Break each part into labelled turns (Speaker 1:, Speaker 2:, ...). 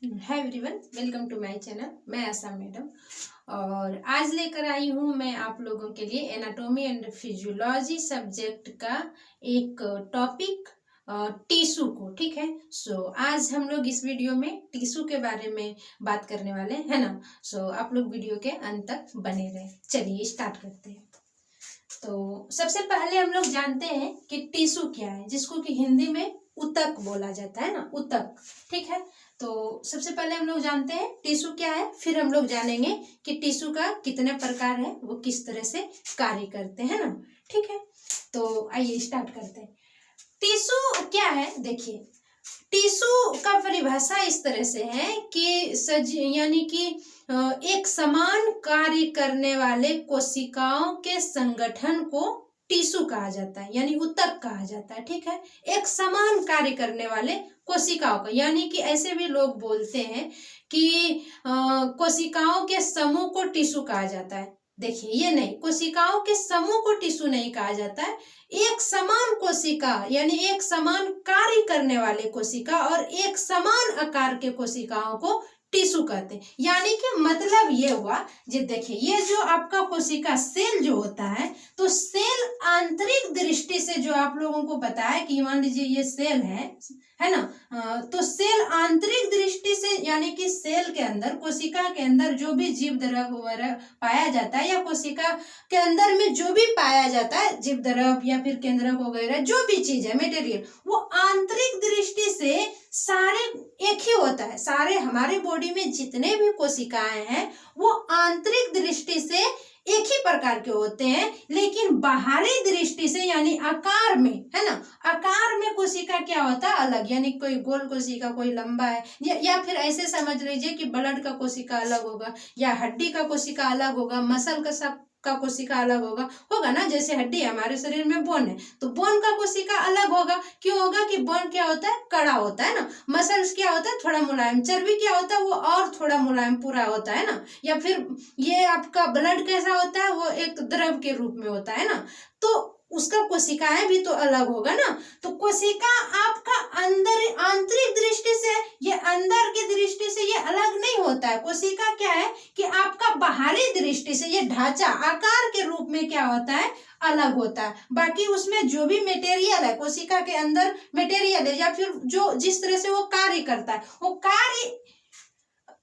Speaker 1: Hi everyone, welcome to my channel. मैं Asha madam और आज लेकर आई हूँ मैं आप लोगों के लिए एनाटॉमी एंड फिजियोलॉजी सब्जेक्ट का एक टॉपिक टिश्यू को। ठीक है। आज हम लोग इस वीडियो में टिश्यू के बारे में बात करने वाले हैं ना। आप लोग वीडियो के अंत तक बने रहे। चलिए स्टार्ट करते हैं। तो सबसे पहले हम लोग जानते हैं कि टिश्यू क्या है, जिसको कि हिंदी में ऊतक बोला जाता है ना, ऊतक। ठीक है। तो सबसे पहले हम लोग जानते हैं टिश्यू क्या है, फिर हम लोग जानेंगे कि टिश्यू का कितने प्रकार है, वो किस तरह से कार्य करते हैं ना। ठीक है। तो आइए स्टार्ट करते हैं। टिश्यू क्या है, देखिए टिश्यू का परिभाषा इस तरह से है कि यानी कि एक समान कार्य करने वाले कोशिकाओं के संगठन को टिश्यू कहा जाता है, यानी ऊतक कहा जाता है। ठीक है। एक समान कार्य करने वाले कोशिकाओं का, यानी कि ऐसे भी लोग बोलते हैं कि कोशिकाओं के समूह को टिश्यू कहा जाता है। देखिए ये नहीं, कोशिकाओं के समूह को टिश्यू नहीं कहा जाता है। एक समान कोशिका यानी एक समान कार्य करने वाले कोशिका और एक समान आकार के कोशिकाओं को टिश्यू कहते हैं। यानी कि मतलब ये हुआ, जी देखिए ये जो आपका कोशिका सेल जो होता है, तो सेल आंतरिक दृष्टि से जो आप लोगों को बताया कि मान लीजिए ये सेल है ना। तो सेल आंतरिक दृष्टि से यानी कि सेल के अंदर, कोशिका के अंदर जो भी जीव द्रव्य वगैरह पाया जाता है, या कोशिका के अंदर में जो भी पाया जाता है जीव द्रव्य या फिर केंद्रक वगैरह जो भी चीज है मटेरियल, वो आंतरिक दृष्टि से सारे एक ही होता है। सारे हमारे बॉडी में जितने भी कोशिकाएं हैं वो आंतरिक दृष्टि से एक ही प्रकार के होते हैं, लेकिन बाहरी दृष्टि से यानी आकार में, है ना, आकार में कोशिका क्या होता है अलग। यानी कोई गोल कोशिका, कोई लंबा है, या फिर ऐसे समझ लीजिए कि ब्लड का कोशिका अलग होगा, या हड्डी का कोशिका अलग होगा, मसल का सब का कोशिका अलग होगा ना। जैसे हड्डी हमारे शरीर में बोन है, तो बोन का कोशिका अलग होगा। क्यों होगा कि बोन क्या होता है, कड़ा होता है ना। मसल्स क्या होता है, थोड़ा मुलायम। चर्बी क्या होता है, वो और थोड़ा मुलायम पूरा होता है ना। या फिर ये आपका ब्लड कैसा होता है, वो एक द्रव के रूप में होता है ना। तो उसका कोशिकाएं भी तो अलग होगा ना। तो कोशिका आपका अंदर आंतरिक दृष्टि से, ये अंदर की दृष्टि से ये अलग नहीं होता है। कोशिका क्या है कि आपका बाहरी दृष्टि से ये ढांचा आकार के रूप में क्या होता है, अलग होता है। बाकी उसमें जो भी मटेरियल है, कोशिका के अंदर मटेरियल है, या फिर जो जिस तरह से वो कार्य करता है, वो कार्य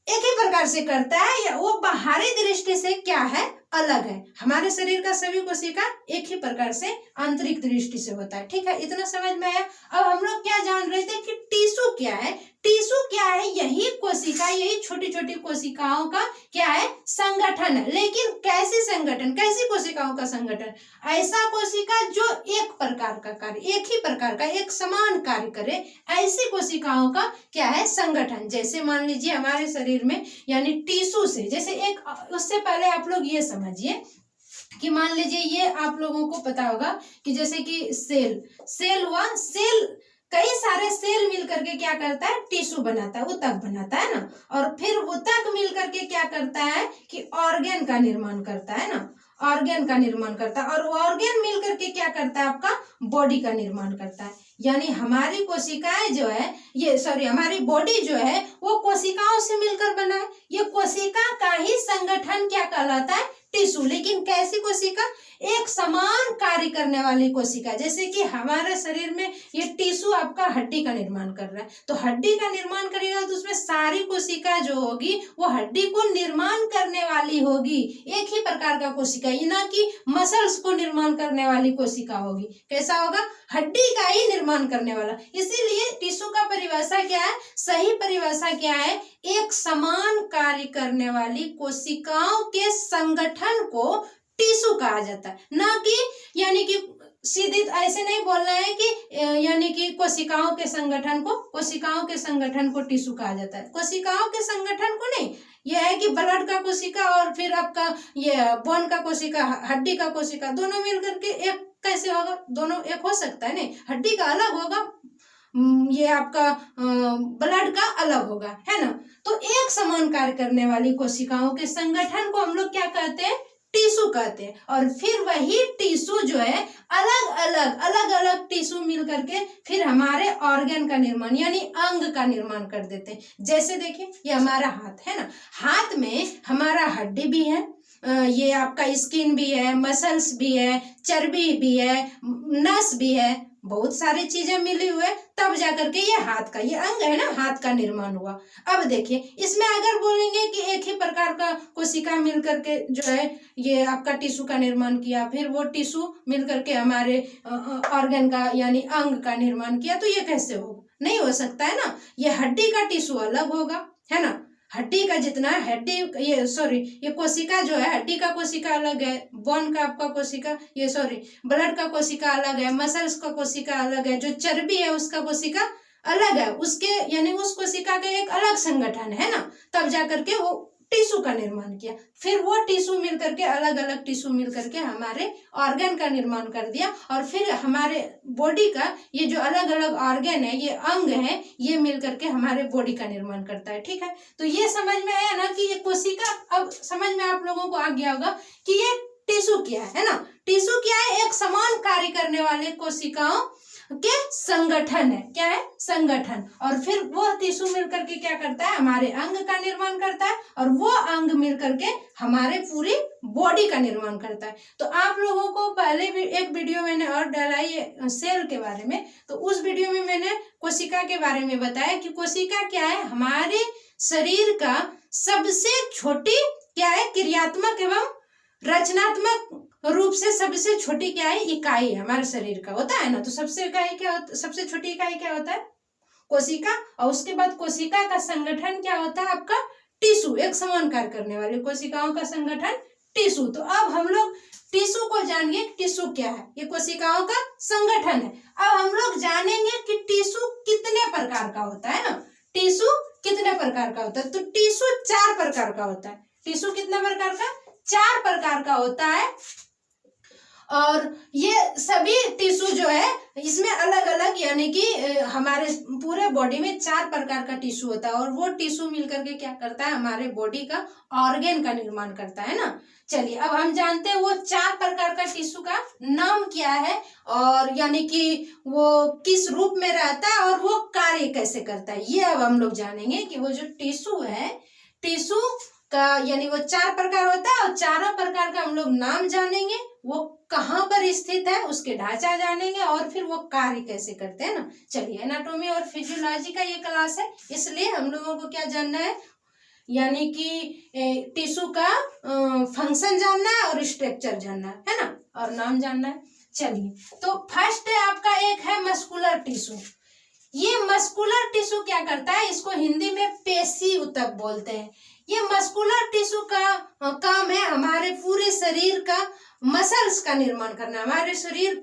Speaker 1: एक ही प्रकार से करता है, या वो बाहरी दृष्टि से क्या है, अलग है। हमारे शरीर का सभी कोशिका एक ही प्रकार से आंतरिक दृष्टि से होता है। ठीक है, इतना समझ में आया। अब हम लोग क्या जान रहे थे कि टिश्यू क्या है। टिश्यू क्या है, यही कोशिका, यही छोटी छोटी कोशिकाओं का क्या है, संगठन है। लेकिन कैसी संगठन, कैसी कोशिकाओं का संगठन, ऐसा कोशिका जो एक प्रकार का कार्य, एक ही प्रकार का एक समान कार्य करे, ऐसी कोशिकाओं का क्या है, संगठन। जैसे मान लीजिए हमारे शरीर में यानी टिश्यू से, जैसे एक, उससे पहले आप लोग ये समझिए कि मान लीजिए ये आप लोगों को पता होगा कि जैसे कि सेल हुआ, सेल कई सारे सेल मिल करके क्या करता है, टिश्यू बनाता है, ऊतक बनाता है ना। और फिर ऊतक मिल करके क्या करता है कि ऑर्गन का निर्माण करता है ना, ऑर्गन का निर्माण करता है। और ऑर्गन मिल करके क्या करता है, आपका बॉडी का निर्माण करता है। यानी हमारी कोशिकाएं जो है, हमारी बॉडी जो है वो कोशिकाओं से मिलकर बना है। ये कोशिका का ही संगठन क्या कहलाता है, टिश्यू। लेकिन कैसी कोशिका, एक समान कार्य करने वाली कोशिका। जैसे कि हमारे शरीर में ये टिश्यू आपका हड्डी का निर्माण कर रहा है, तो हड्डी का निर्माण करेगा तो उसमें सारी कोशिका जो होगी वो हड्डी को निर्माण करने वाली होगी। एक ही प्रकार का कोशिका, ना कि मसल्स को निर्माण करने वाली कोशिका होगी। कैसा होगा, हड्डी का ही निर्माण करने वाला। इसीलिए टिश्यू का परिभाषा क्या है, सही परिभाषा क्या है, एक समान कार्य करने वाली कोशिकाओं के संगठन को टिश्यू कहा जाता है। ना कि यानी कि सीधी ऐसे नहीं बोलना है कि यानी कि कोशिकाओं के संगठन को टिश्यू कहा जाता है। कोशिकाओं के संगठन को नहीं, यह है कि ब्लड का कोशिका और फिर आपका ये बोन का कोशिका, हड्डी का कोशिका, दोनों मिलकर के एक कैसे होगा, दोनों एक हो सकता है नहीं। हड्डी का अलग होगा, ये आपका ब्लड का अलग होगा, है ना। तो एक समान कार्य करने वाली कोशिकाओं के संगठन को हम लोग क्या कहते हैं, टिश्यू कहते हैं। और फिर वही टिश्यू जो है अलग अलग टिश्यू मिल करके फिर हमारे ऑर्गन का निर्माण यानी अंग का निर्माण कर देते हैं। जैसे देखिए ये हमारा हाथ है ना, हाथ में हमारा हड्डी भी है, ये आपका स्किन भी है, मसल्स भी है, चर्बी भी है, नस भी है, बहुत सारी चीजें मिली हुए तब जाकर के ये हाथ का, ये अंग है ना, हाथ का निर्माण हुआ। अब देखिए इसमें अगर बोलेंगे कि एक ही प्रकार का कोशिका मिल करके जो है ये आपका टिश्यू का निर्माण किया, फिर वो टिश्यू मिल करके हमारे ऑर्गन का यानी अंग का निर्माण किया, तो ये कैसे होगा? नहीं हो सकता है ना। ये हड्डी का टिश्यू अलग होगा, है ना, हड्डी का जितना हड्डी ये कोशिका जो है, हड्डी का कोशिका अलग है, बोन का आपका कोशिका ब्लड का कोशिका अलग है, मसल्स का कोशिका अलग है, जो चर्बी है उसका कोशिका अलग है, उसके यानी उस कोशिका का एक अलग संगठन है ना, तब जाकर के वो टिश्यू का निर्माण किया। फिर वो टिश्यू मिल करके अलग अलग टिश्यू मिल करके हमारे ऑर्गन का निर्माण कर दिया, और फिर हमारे बॉडी का ये जो अलग अलग ऑर्गन है, ये अंग है, ये मिल करके हमारे बॉडी का निर्माण करता है। ठीक है, तो ये समझ में आया ना कि ये कोशिका, अब समझ में आप लोगों को आ गया होगा कि ये टिश्यू क्या है ना। टिश्यू क्या है? एक समान कार्य करने वाले कोशिकाओं के संगठन है। क्या है? संगठन। और फिर वो टिश्यू मिल करके क्या करता है? हमारे अंग का निर्माण करता है, और वो अंग मिल करके हमारे पूरी बॉडी का निर्माण करता है। तो आप लोगों को पहले भी एक वीडियो मैंने और डाला है सेल के बारे में, तो उस वीडियो में मैंने कोशिका के बारे में बताया कि कोशिका क्या है? हमारे शरीर का सबसे छोटी क्या है? क्रियात्मक एवं रचनात्मक रूप से सबसे छोटी क्या है? इकाई हमारे शरीर का होता है ना। तो सबसे छोटी इकाई क्या होता है? कोशिका। और उसके बाद कोशिका का संगठन क्या होता है? आपका टिश्यू। एक समान कार्य करने वाली कोशिकाओं का संगठन टिश्यू। तो अब हम लोग टिश्यू को जानिए, टिश्यू क्या है? ये कोशिकाओं का संगठन है। अब हम लोग जानेंगे कि टिश्यू कितने प्रकार का होता है ना। टिश्यू कितने प्रकार का होता है? तो टिश्यू 4 प्रकार का होता है। टिश्यू कितने प्रकार का? 4 प्रकार का होता है। और ये सभी टिश्यू जो है इसमें अलग अलग यानी कि हमारे पूरे बॉडी में 4 प्रकार का टिश्यू होता है, और वो टिश्यू मिलकर के क्या करता है? हमारे बॉडी का ऑर्गन का निर्माण करता है ना। चलिए अब हम जानते हैं वो 4 प्रकार का टिश्यू का नाम क्या है, और यानी कि वो किस रूप में रहता है और वो कार्य कैसे करता है, ये अब हम लोग जानेंगे कि वो जो टिश्यू है, टिश्यू का यानी वो 4 प्रकार होता है, और चारों प्रकार का हम लोग नाम जानेंगे, वो कहाँ पर स्थित है उसके ढांचा जानेंगे, और फिर वो कार्य कैसे करते हैं ना। चलिए एनाटॉमी और फिजियोलॉजी का ये क्लास है, इसलिए हम लोगों को क्या जानना है? यानी कि टिश्यू का फंक्शन जानना है और स्ट्रक्चर जानना है ना, और नाम जानना है। चलिए तो फर्स्ट है आपका एक है मस्कुलर टिश्यू। ये मस्कुलर टिश्यू क्या करता है? इसको हिंदी में पेशी ऊतक बोलते हैं। ये मस्कुलर टिश्यू का काम है हमारे पूरे शरीर का मसल्स का निर्माण करना। हमारे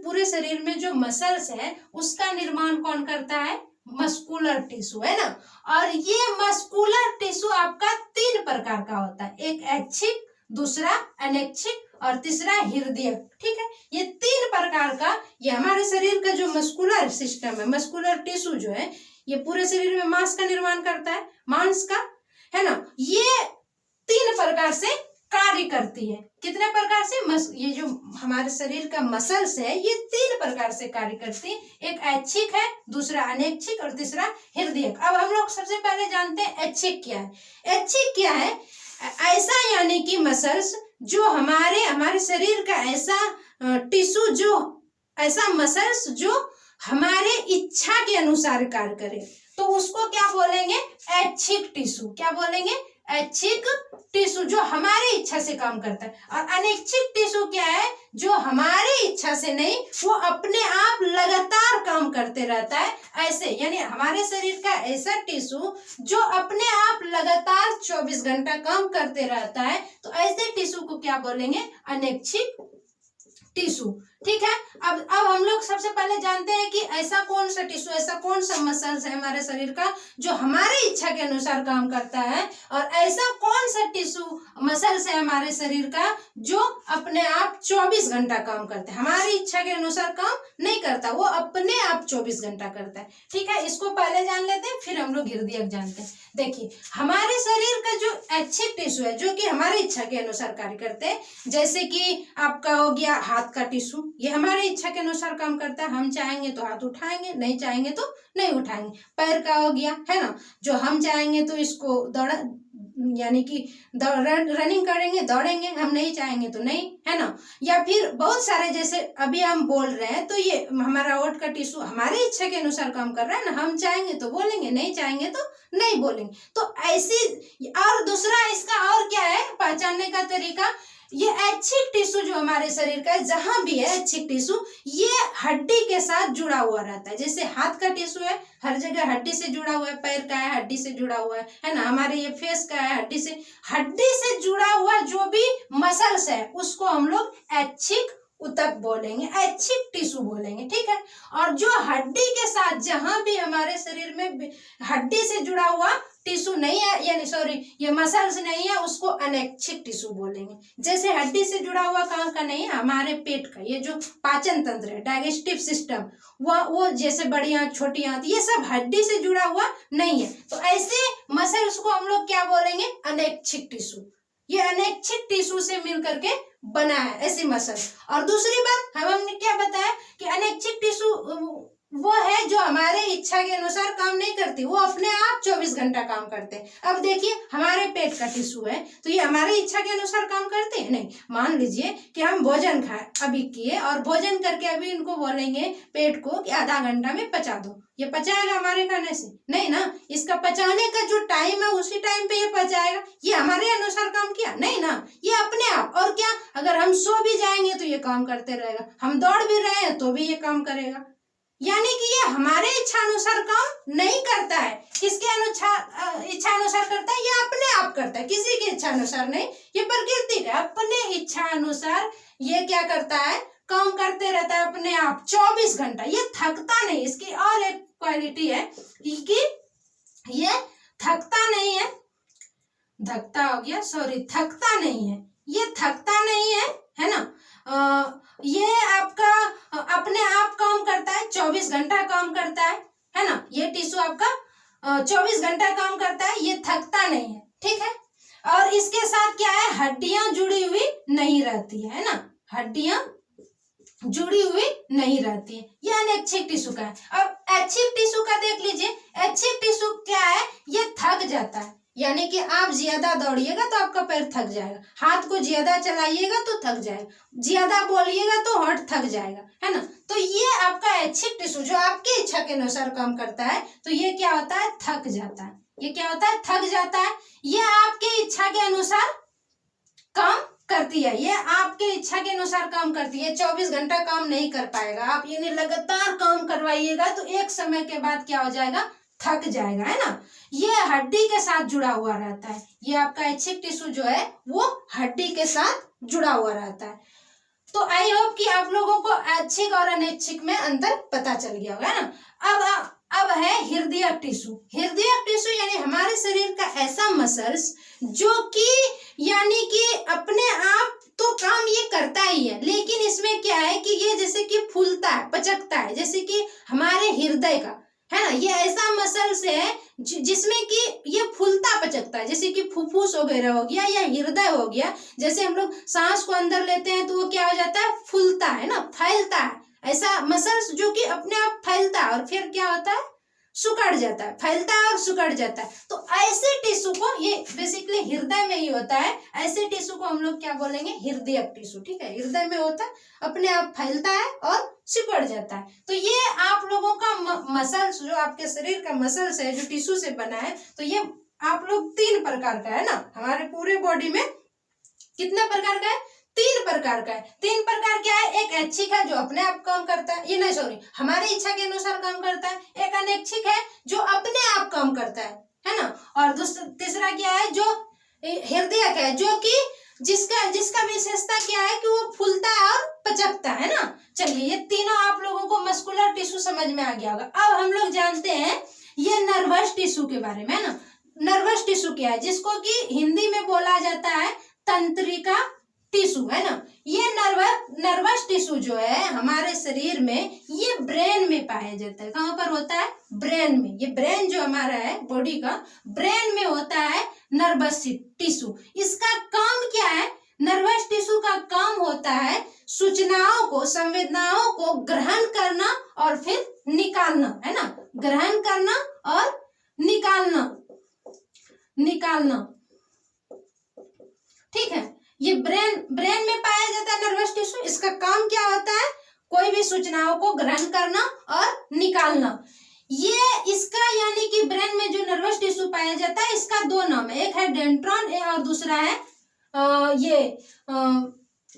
Speaker 1: पूरे शरीर में जो मसल्स है उसका निर्माण कौन करता है? मस्कुलर टिश्यू, है ना। और ये मस्कुलर टिश्यू आपका 3 प्रकार का होता है, एक ऐच्छिक, दूसरा अनैच्छिक और तीसरा हृदय। ठीक है, ये 3 प्रकार का ये हमारे शरीर का जो मस्कुलर सिस्टम है, मस्कुलर टिश्यू जो है ये पूरे शरीर में मांस का निर्माण करता है, मांस का, है ना। ये 3 प्रकार से कार्य करती है। कितने प्रकार से? ये जो हमारे शरीर का मसल्स है ये 3 प्रकार से कार्य करती है, एक ऐच्छिक है, दूसरा अनैच्छिक और तीसरा हृदय। अब हम लोग सबसे पहले जानते हैं ऐच्छिक क्या है। ऐच्छिक क्या है? ऐसा यानी कि मसल्स जो हमारे शरीर का ऐसा टिश्यू, जो ऐसा मसल्स जो हमारे इच्छा के अनुसार कार्य करे, तो उसको क्या बोलेंगे? ऐच्छिक टिश्यू। क्या बोलेंगे? ऐच्छिक टिश्यू, जो हमारी इच्छा से काम करता है। और अनैच्छिक टिश्यू क्या है? जो हमारी इच्छा से नहीं, वो अपने आप लगातार काम करते रहता है, ऐसे यानी हमारे शरीर का ऐसा टिश्यू जो अपने आप लगातार 24 घंटा काम करते रहता है, तो ऐसे टिश्यू को क्या बोलेंगे? अनैच्छिक टिश्यू। ठीक है। अब हम लोग सबसे पहले जानते हैं कि ऐसा कौन सा टिश्यू, ऐसा कौन सा मसल्स है हमारे शरीर का जो हमारे इच्छा के अनुसार काम करता है, और ऐसा कौन सा टिश्यू मसल्स है हमारे शरीर का जो अपने आप 24 घंटा काम करता है, हमारी इच्छा के अनुसार काम नहीं करता, वो अपने आप 24 घंटा करता है। ठीक है, इसको पहले जान लेते हैं, फिर हम लोग हृदय जानते हैं। देखिए, हमारे शरीर का जो ऐच्छिक टिश्यू है जो कि हमारी इच्छा के अनुसार कार्य करते हैं, जैसे कि आपका हो गया हाथ का टिश्यू, ये हमारी इच्छा के अनुसार काम करता है, हम चाहेंगे तो हाथ उठाएंगे, नहीं चाहेंगे तो नहीं उठाएंगे। पैर का हो गया, है ना, जो हम चाहेंगे तो इसको दौड़ यानी कि रनिंग करेंगे, दौड़ेंगे, हम नहीं चाहेंगे तो नहीं, है ना। या फिर बहुत सारे, जैसे अभी हम बोल रहे हैं तो ये हमारा ओठ का टिश्यू हमारी इच्छा के अनुसार काम कर रहा है ना, हम चाहेंगे तो बोलेंगे, नहीं चाहेंगे तो नहीं बोलेंगे। तो ऐसी, और दूसरा इसका और क्या है पहचानने का तरीका, ये ऐच्छिक टिश्यू जो हमारे शरीर का है, जहां भी है ऐच्छिक टिश्यू, ये हड्डी के साथ जुड़ा हुआ रहता है। जैसे हाथ का टिश्यू है, हर जगह हड्डी से जुड़ा हुआ है, पैर का है हड्डी से जुड़ा हुआ है ना, हमारे ये फेस का है हड्डी से जुड़ा हुआ जो भी मसल्स है उसको हम लोग ऐच्छिक ऊतक बोलेंगे, ऐच्छिक टिश्यू बोलेंगे। ठीक है, और जो हड्डी के साथ जहां भी हमारे शरीर में हड्डी से जुड़ा हुआ टिश्यू नहीं है, यानी सॉरी ये मसल्स नहीं है, उसको अनैच्छिक टिश्यू बोलेंगे। जैसे हड्डी से जुड़ा हुआ कहाँ का नहीं है, हमारे पेट का, ये जो पाचन तंत्र है, डाइजेस्टिव सिस्टम, वो जैसे बड़ी आंत छोटी आंत, ये सब हड्डी से जुड़ा हुआ नहीं है। तो ऐसे मसल्स को हम लोग क्या बोलेंगे, अनैच्छिक टिश्यू। ये अनैच्छिक टिश्यू से मिल करके बना है ऐसी मसल। और दूसरी बात हमने क्या बताया कि अनैच्छिक टिश्यू वो है जो हमारे इच्छा के अनुसार काम नहीं करती, वो अपने आप 24 घंटा काम करते हैं। अब देखिए, हमारे पेट का टिश्यू है तो ये हमारी इच्छा के अनुसार काम करते हैं नहीं। मान लीजिए कि हम भोजन खाए अभी किए, और भोजन करके अभी इनको बोलेंगे पेट को कि आधा घंटा में पचा दो, ये पचाएगा हमारे खाने से? नहीं ना, इसका पचाने का जो टाइम है उसी टाइम पे ये पचाएगा। ये हमारे अनुसार काम किया? नहीं ना, ये अपने आप। और क्या, अगर हम सो भी जाएंगे तो ये काम करते रहेगा, हम दौड़ भी रहे हैं तो भी ये काम करेगा। यानी कि ये हमारे इच्छा अनुसार काम नहीं करता है। किसके इच्छा अनुसार करता है? ये अपने आप करता है, किसी की इच्छा अनुसार नहीं। ये प्रकृति का अपने इच्छा अनुसार ये क्या करता है, काम करते रहता है अपने आप 24 घंटा। ये थकता नहीं। इसकी और एक क्वालिटी है कि ये थकता नहीं है, थकता हो गया, सॉरी, थकता नहीं है, ये थकता नहीं है ना। ये आपका अपने आप काम करता है, 24 घंटा काम करता है ना। ये टिश्यू आपका 24 घंटा काम करता है, ये थकता नहीं है। ठीक है, और इसके साथ क्या है, हड्डियां जुड़ी हुई नहीं रहती है ना, हड्डियां जुड़ी हुई नहीं रहती है। ये अनैच्छिक टिश्यू का है। अब ऐच्छिक टिश्यू का देख लीजिए, ऐच्छिक टिश्यू क्या है, ये थक जाता है। यानी कि आप ज्यादा दौड़िएगा तो आपका पैर थक जाएगा, हाथ को ज्यादा चलाइएगा तो थक जाएगा, ज्यादा बोलिएगा तो हाथ थक जाएगा, है ना। तो ये आपका ऐच्छिक टिश्यू जो आपकी इच्छा के अनुसार काम करता है, तो ये क्या होता है, थक जाता है। ये क्या होता है, थक जाता है। ये आपकी इच्छा के अनुसार काम करती है, ये आपके इच्छा के अनुसार काम करती है। 24 घंटा काम नहीं कर पाएगा आप, यानी लगातार काम करवाइएगा तो एक समय के बाद क्या हो जाएगा, थक जाएगा, है ना। ये हड्डी के साथ जुड़ा हुआ रहता है। ये आपका ऐच्छिक टिश्यू जो है वो हड्डी के साथ जुड़ा हुआ रहता है। तो आई होप कि आप लोगों को ऐच्छिक और अनैच्छिक में अंतर पता चल गया होगा, है ना। अब है हृदय टिश्यू। हृदय टिश्यू यानी हमारे शरीर का ऐसा मसल्स जो कि यानी कि अपने आप तो काम ये करता ही है, लेकिन इसमें क्या है कि ये जैसे कि फूलता है, पचकता है, जैसे कि हमारे हृदय का, है ना। ये ऐसा मसल्स है जिसमें कि ये फूलता पचकता है, जैसे कि फुफ्फुस वगैरह हो गया या हृदय हो गया। जैसे हम लोग सांस को अंदर लेते हैं तो वो क्या हो जाता है, फूलता है ना, फैलता है। ऐसा मसल्स जो कि अपने आप फैलता है और फिर क्या होता है, सुकड़ जाता है, फैलता है और सुकड़ जाता है। तो ऐसे टिश्यू को, ये बेसिकली हृदय में ही होता है, ऐसे टिश्यू को हम लोग क्या बोलेंगे, हृदय टिश्यू। ठीक है, हृदय में होता है, अपने आप फैलता है और सिकुड़ जाता है। तो ये आप लोगों का मसल्स, जो आपके शरीर का मसल्स है जो टिश्यू से बना है, तो ये आप लोग 3 प्रकार का है ना। हमारे पूरे बॉडी में कितने प्रकार का है, 3 प्रकार का है। 3 प्रकार क्या है, एक ऐच्छिक है जो अपने आप काम करता है, ये नहीं सॉरी हमारी इच्छा के अनुसार काम करता है। एक अनैच्छिक है जो अपने आप काम करता है ना। और तीसरा क्या है, जो हृदय का है, जो कि जिसका विशेषता क्या है कि वो फूलता है और पचकता है ना। चलिए, ये तीनों आप लोगों को मस्कुलर टिश्यू समझ में आ गया होगा। अब हम लोग जानते हैं ये नर्वस टिश्यू के बारे में, है ना। नर्वस टिश्यू क्या है, जिसको कि हिंदी में बोला जाता है तंत्रिका टिश्यू, है ना। ये नर्वस टिश्यू जो है हमारे शरीर में, ये ब्रेन में पाया जाता है। कहाँ पर होता है, ब्रेन में। ये ब्रेन जो हमारा है बॉडी का, ब्रेन में होता है नर्वस टिश्यू। इसका काम क्या है, नर्वस टिश्यू का काम होता है सूचनाओं को, संवेदनाओं को ग्रहण करना और फिर निकालना, है ना। ग्रहण करना और निकालना, ठीक है। ये ब्रेन में पाया जाता है नर्वस टिश्यू। इसका काम क्या होता है, कोई भी सूचनाओं को ग्रहण करना और निकालना। ये इसका यानी कि ब्रेन में जो नर्वस टिश्यू पाया जाता है, इसका दो नाम है, एक है डेंड्रॉन और दूसरा है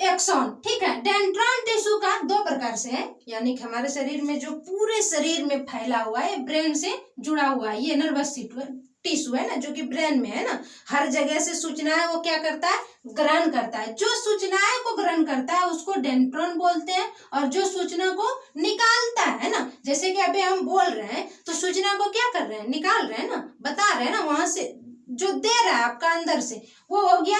Speaker 1: एक्सॉन, ठीक है। डेंड्रॉन टिश्यू का दो प्रकार से है, यानी कि हमारे शरीर में जो पूरे शरीर में फैला हुआ है, ब्रेन से जुड़ा हुआ है, ये नर्वस टिश्यू है ना, जो कि ब्रेन में है ना। हर जगह से सूचनाएं वो क्या करता है, ग्रहण करता है। जो सूचनाएं को ग्रहण करता है उसको डेंड्रॉन बोलते हैं, और जो सूचना को निकालता है ना, जैसे कि अभी हम बोल रहे हैं तो सूचना को क्या कर रहे हैं, निकाल रहे हैं ना, बता रहे हैं ना, वहां से जो दे रहा है आपका अंदर से, वो हो गया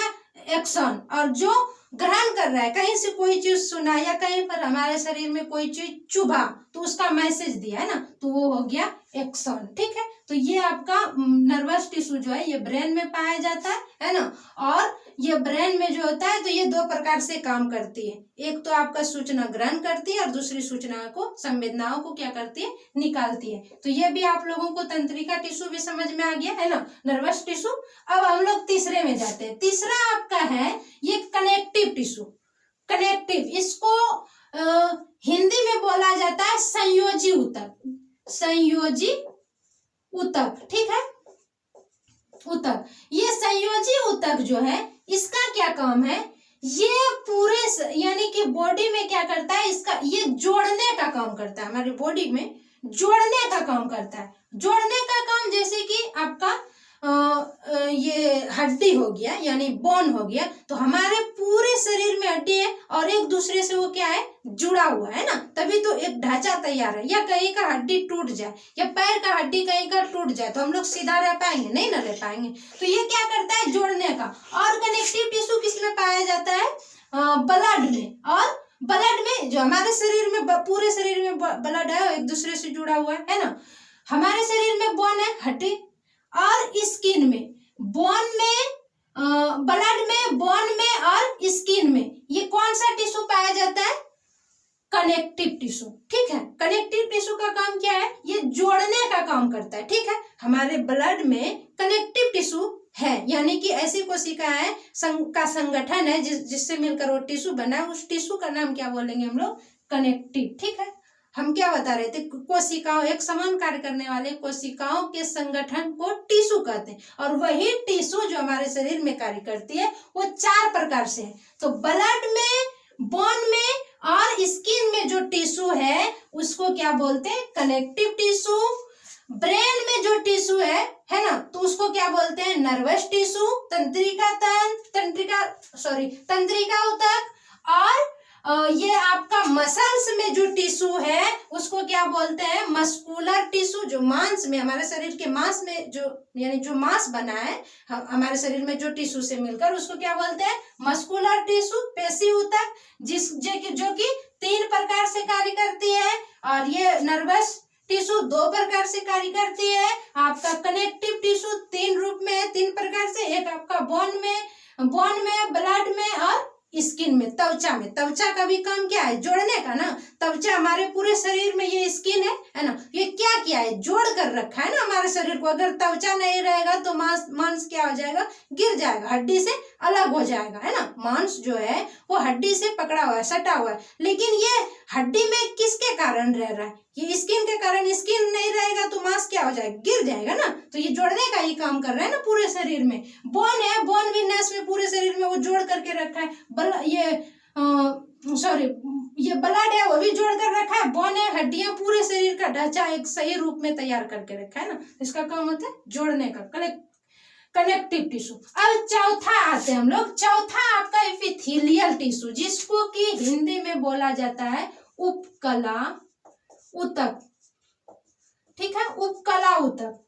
Speaker 1: एक्शन। और जो ग्रहण कर रहा है, कहीं से कोई चीज सुना या कहीं पर हमारे शरीर में कोई चीज चुभा तो उसका मैसेज दिया, है ना, तो वो हो गया एक्शन, ठीक है। तो ये आपका नर्वस टिश्यू जो है ये ब्रेन में पाया जाता है ना। और ये ब्रेन में जो होता है तो ये दो प्रकार से काम करती है, एक तो आपका सूचना ग्रहण करती है और दूसरी सूचना को, संवेदनाओं को क्या करती है, निकालती है। तो ये भी आप लोगों को तंत्रिका टिश्यू भी समझ में आ गया, है ना, नर्वस टिश्यू। अब हम लोग तीसरे में जाते हैं। तीसरा आपका है ये कनेक्टिव टिश्यू। कनेक्टिव, इसको हिंदी में बोला जाता है संयोजी ऊतक, संयोजी ऊतक, ठीक है, ऊतक। ये संयोजी ऊतक जो है, इसका क्या काम है, ये पूरे यानी कि बॉडी में क्या करता है, इसका ये जोड़ने का काम करता है, हमारी बॉडी में जोड़ने का काम करता है। जोड़ने का काम, जैसे कि आपका ये हड्डी हो गया यानी बोन हो गया, तो हमारे पूरे शरीर में हड्डी है और एक दूसरे से वो क्या है, जुड़ा हुआ है ना, तभी तो एक ढांचा तैयार है। या कहीं का हड्डी टूट जाए या पैर का हड्डी कहीं का टूट जाए तो हम लोग सीधा रह पाएंगे, नहीं ना रह पाएंगे। तो ये क्या करता है, जोड़ने का। और कनेक्टिव टिश्यू किसमें पाया जाता है, ब्लड में। और ब्लड में, जो हमारे शरीर में, पूरे शरीर में ब्लड है, एक दूसरे से जुड़ा हुआ है ना। हमारे शरीर में बोन है, हड्डी, और स्किन में, बोन में, ब्लड में, बोन में और स्किन में, ये कौन सा टिश्यू पाया जाता है, कनेक्टिव टिश्यू, ठीक है। कनेक्टिव टिश्यू का काम क्या है, ये जोड़ने का काम करता है, ठीक है। हमारे ब्लड में कनेक्टिव टिश्यू है, यानी कि ऐसी कोशिका है का संगठन है जिससे मिलकर वो टिश्यू बना है, उस टिश्यू का नाम क्या बोलेंगे हम लोग, कनेक्टिव, ठीक है। हम क्या बता रहे थे, कोशिकाओं, एक समान कार्य करने वाले कोशिकाओं के संगठन को टिश्यू कहते हैं। और वही टिश्यू जो हमारे शरीर में कार्य करती है वो चार प्रकार से है। तो ब्लड में, बोन में और स्किन में जो टिश्यू है उसको क्या बोलते हैं, कनेक्टिव टिश्यू। ब्रेन में जो टिश्यू है ना, तो उसको क्या बोलते हैं, नर्वस टिश्यू, तंत्रिका ऊतक। और ये आपका मसल्स में जो टिश्यू है उसको क्या बोलते हैं, मस्कुलर टिश्यू। जो मांस में, हमारे शरीर के मांस में जो, यानी जो मांस बना है हमारे शरीर में जो टिश्यू से मिलकर, उसको क्या बोलते हैं, मस्कुलर टिश्यू, पेशी ऊतक, जो कि 3 प्रकार से कार्य करती है। और ये नर्वस टिश्यू 2 प्रकार से कार्य करती है। आपका कनेक्टिव टिश्यू 3 रूप में है, 3 प्रकार से। एक आपका बोन में, ब्लड में और स्किन में, त्वचा में। त्वचा का भी काम क्या है, जोड़ने का ना। त्वचा हमारे पूरे शरीर में, ये स्किन है ना, ये क्या किया है, जोड़ कर रखा है ना हमारे शरीर को। अगर त्वचा नहीं रहेगा तो मांस क्या हो जाएगा, गिर जाएगा, हड्डी से अलग हो जाएगा, है ना। मांस जो है वो हड्डी से पकड़ा हुआ है, सटा हुआ है। लेकिन ये हड्डी में किसके कारण रह रहा है, ये स्किन के कारण। स्किन नहीं रहेगा तो मांस क्या हो जाएगा, गिर जाएगा ना। तो ये जोड़ने का ही काम कर रहा है ना पूरे शरीर में। बोन है, बोन भी नस में, पूरे शरीर में वो जोड़ करके रखा है। ये ब्लड है, वो भी जोड़ कर रखा है। बोन है, हड्डियां, पूरे शरीर का ढांचा एक सही रूप में तैयार करके रखा है ना। इसका काम होता है जोड़ने का। Connective tissue. अब चौथा आते हैं हम लोग, चौथा आपका एपिथेलियल टिश्यू, जिसको कि हिंदी में बोला जाता है उपकला ऊतक। ठीक है, उपकला ऊतक।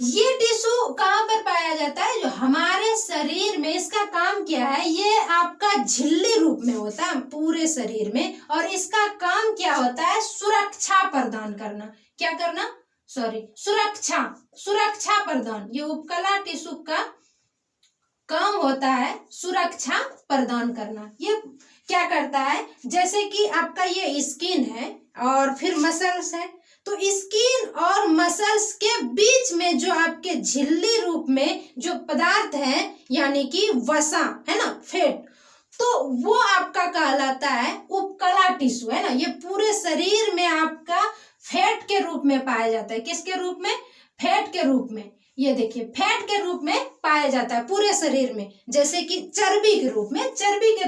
Speaker 1: ये टिश्यू कहाँ पर पाया जाता है? जो हमारे शरीर में, इसका काम क्या है, ये आपका झिल्ली रूप में होता है पूरे शरीर में, और इसका काम क्या होता है? सुरक्षा प्रदान करना। क्या करना? सुरक्षा प्रदान। ये उपकला टिश्यू का काम होता है सुरक्षा प्रदान करना। ये क्या करता है? जैसे कि आपका ये स्किन है और फिर मसल्स है, तो स्किन और मसल्स के बीच में जो आपके झिल्ली रूप में जो पदार्थ है, यानी कि वसा है ना, फैट, तो वो आपका कहलाता है उपकला टिश्यू, है ना। ये पूरे शरीर में आपका फैट के रूप में पाया जाता है। किसके रूप में? फैट के रूप में। ये देखिए, फैट के रूप में पाया जाता है पूरे शरीर में। जैसे कि चर्बी के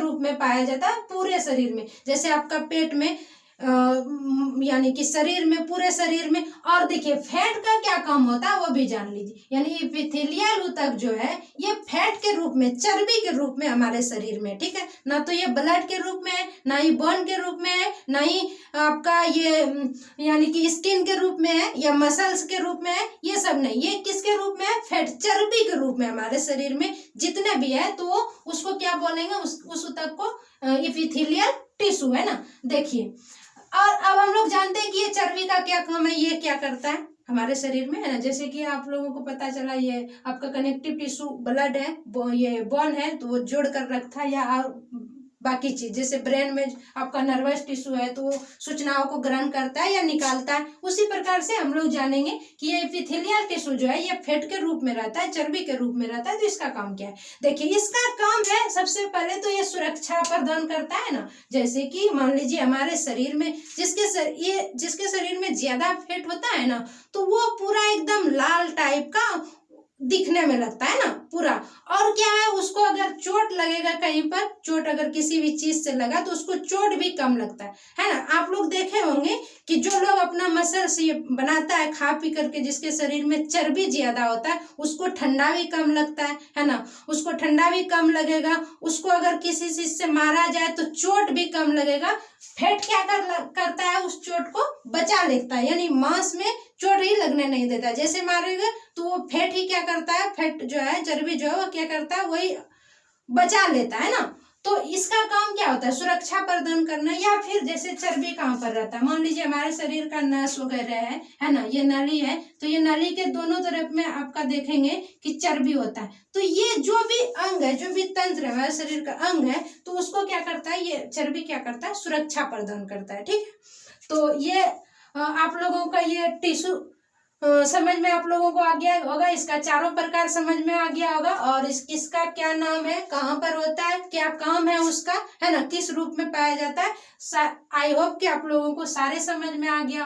Speaker 1: रूप में पाया जाता है पूरे शरीर में। जैसे आपका पेट में यानी कि शरीर में, पूरे शरीर में। और देखिए फैट का क्या काम होता है वो भी जान लीजिए। यानी एपिथेलियल ऊतक जो है ये फैट के रूप में, चर्बी के रूप में हमारे शरीर में, ठीक है ना। तो ये ब्लड के रूप में है, ना ही बोन के रूप में है, ना ही आपका ये यानी कि स्किन के रूप में है या मसल्स के रूप में है, ये सब नहीं। ये किसके रूप में है? फैट, चर्बी के रूप में हमारे शरीर में जितने भी है, तो उसको क्या बोलेंगे? उस ऊतक को एपिथेलियल टिश्यू, है ना। देखिए, और अब हम लोग जानते हैं कि ये चर्बी का क्या काम है, ये क्या करता है हमारे शरीर में, है ना। जैसे कि आप लोगों को पता चला, ये आपका कनेक्टिव टिश्यू ब्लड है, ये बोन है, तो वो जोड़ कर रखता है, या बाकी चीज, जैसे ब्रेन में आपका नर्वस टिश्यू है, तो सूचनाओं को ग्रहण करता है या निकालता है। उसी प्रकार से हम लोग जानेंगे कि ये एपिथेलियल टिश्यू जो है ये फैट के रूप में रहता है, चर्बी के रूप में रहता है। तो इसका काम क्या है? देखिए, इसका काम है सबसे पहले तो ये सुरक्षा प्रदान करता है ना। जैसे कि मान लीजिए हमारे शरीर में जिसके शरीर में ज्यादा फैट होता है ना, तो वो पूरा एकदम लाल टाइप का दिखने में लगता है ना पूरा। और क्या है, उसको अगर चोट लगेगा कहीं पर, चोट अगर किसी भी चीज से लगा तो उसको चोट भी कम लगता है ना। आप लोग देखे होंगे कि जो लोग अपना मसल से बनाता है खा पी करके, जिसके शरीर में चर्बी ज्यादा होता है, उसको ठंडा भी कम लगता है ना। उसको ठंडा भी कम लगेगा। उसको अगर किसी चीज से मारा जाए तो चोट भी कम लगेगा। फैट क्या करता है? उस चोट को बचा लेता है, यानी मांस में चोट ही लगने नहीं देता। जैसे मारेगा तो वो फैट ही क्या करता है? फैट जो है, चर्बी जो है, वो क्या करता है? वही बचा लेता है ना। तो इसका काम क्या होता है? सुरक्षा प्रदान करना। या फिर जैसे चर्बी कहाँ पर रहता है, मान लीजिए हमारे शरीर का नस वगैरह है ना, ये नली है, तो ये नली के दोनों तरफ में आपका देखेंगे कि चर्बी होता है। तो ये जो भी अंग है, जो भी तंत्र है हमारे शरीर का अंग है, तो उसको क्या करता है? ये चर्बी क्या करता है? सुरक्षा प्रदान करता है, ठीक है। तो ये आप लोगों का ये टिश्यू समझ में आप लोगों को आ गया होगा। इसका चारों प्रकार समझ में आ गया होगा। और इसका क्या नाम है, कहाँ पर होता है, क्या काम है उसका, है ना, किस रूप में पाया जाता है। आई होप कि आप लोगों को सारे समझ में आ गया।